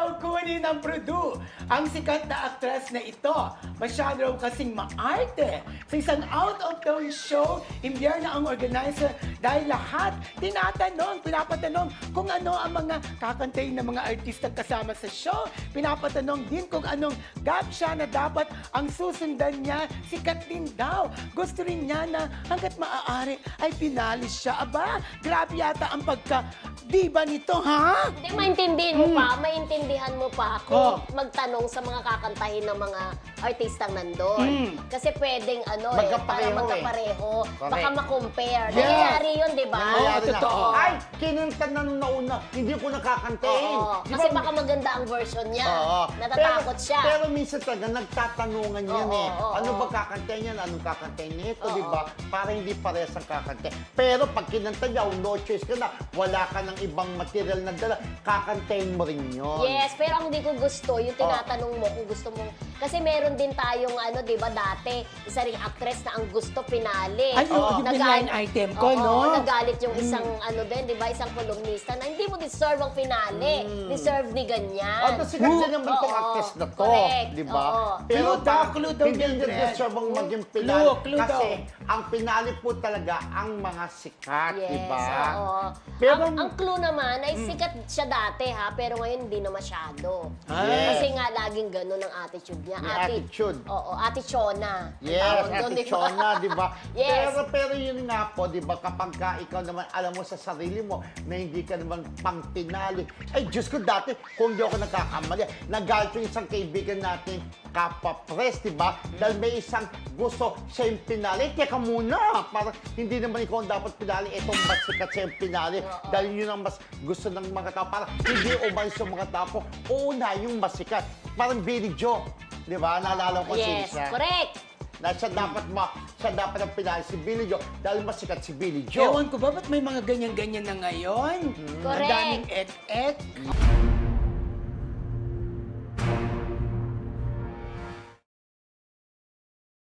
daw kunin ng Prudu ang sikat na aktres na ito. Masyado raw kasing maarte. Sa isang out-of-town show, imbiyer na ang organizer dahil lahat pinapatanong kung ano ang mga kakantayin ng mga artista kasama sa show. Pinapatanong din kung anong gapsya na dapat ang susundan niya. Sikat din daw. Gusto rin niya na hanggat maaari ay pinalis siya. Aba, grabe yata ang pagka-diba nito, ha? Hindi, maintindihan mo pa kung magtanong sa mga kakantahin ng mga artistang nandun. Kasi pwedeng para magkapareho, baka makompare. Yes. Nangyayari yun, di ba? Nangyayari na. Totoo. Ay, kinanta na nung nauna, hindi ko nakakantahin. Oo. Di Kasi ba? baka maganda ang version niya. Oo. Natatakot siya. Pero minsan talaga, nagtatanungan yan Oo, eh. oo, Ano oo. ba kakantahin yan? Anong kakantahin nito, Oo. di ba? Para hindi parehas ang kakantahin. Pero pag kinanta niya, no choice ka na, wala ka ng ibang material na dala, kakantahin mo rin yun. Yes, pero ang hindi ko gusto, yung tinatanong mo kung gusto mo. Kasi meron din tayong di ba dati, isa ring actress na ang gusto finale. Ay, yung line item ko, Oo, no? nagalit yung isang di ba, isang kolumnista na hindi mo deserve ang finale. Deserve ni ganyan. Ano, sikat din naman itong Oo, actress na to, correct. di ba? Oo. Pero Clue daw, clue daw hindi yun, niya Dres. deserve ang maging pinali. Clue kasi daw. ang pinali po talaga ang mga sikat, Yes, di ba? oo. Pero, ang clue naman ay sikat siya dati pero ngayon hindi na masyado. Ay. Kasi nga laging ganun ang attitude niya. May attitude. Oo, Ate Chona. Ang yes, tawag doon, Ate di ba? Chona, di ba? Yes. Pero yun nga po, di ba, kapag ka ikaw naman alam mo sa sarili mo na hindi ka naman pang pinali. Ay, Diyos ko, dati, kung hindi ako nagkakamali, nagalit yung isang kaibigan natin, Kappa Press, di ba? Dahil may isang gusto siya yung pinali. Teka muna, parang hindi naman ikaw ang dapat pinali. Itong mas sikat siya yung pinali. Dahil yun ang mas gusto ng mga tao. Parang hindi umalis yung mga tao. Una, yung mas sikat. Parang Billy Joe. Di ba? Naalala ko Yes, siya. correct. Na siya dapat ang pinali si Billy Joe dahil mas sikat si Billy Joe. Ewan ko ba, ba't may mga ganyan-ganyan na ngayon? Ang Correct. daming et-et.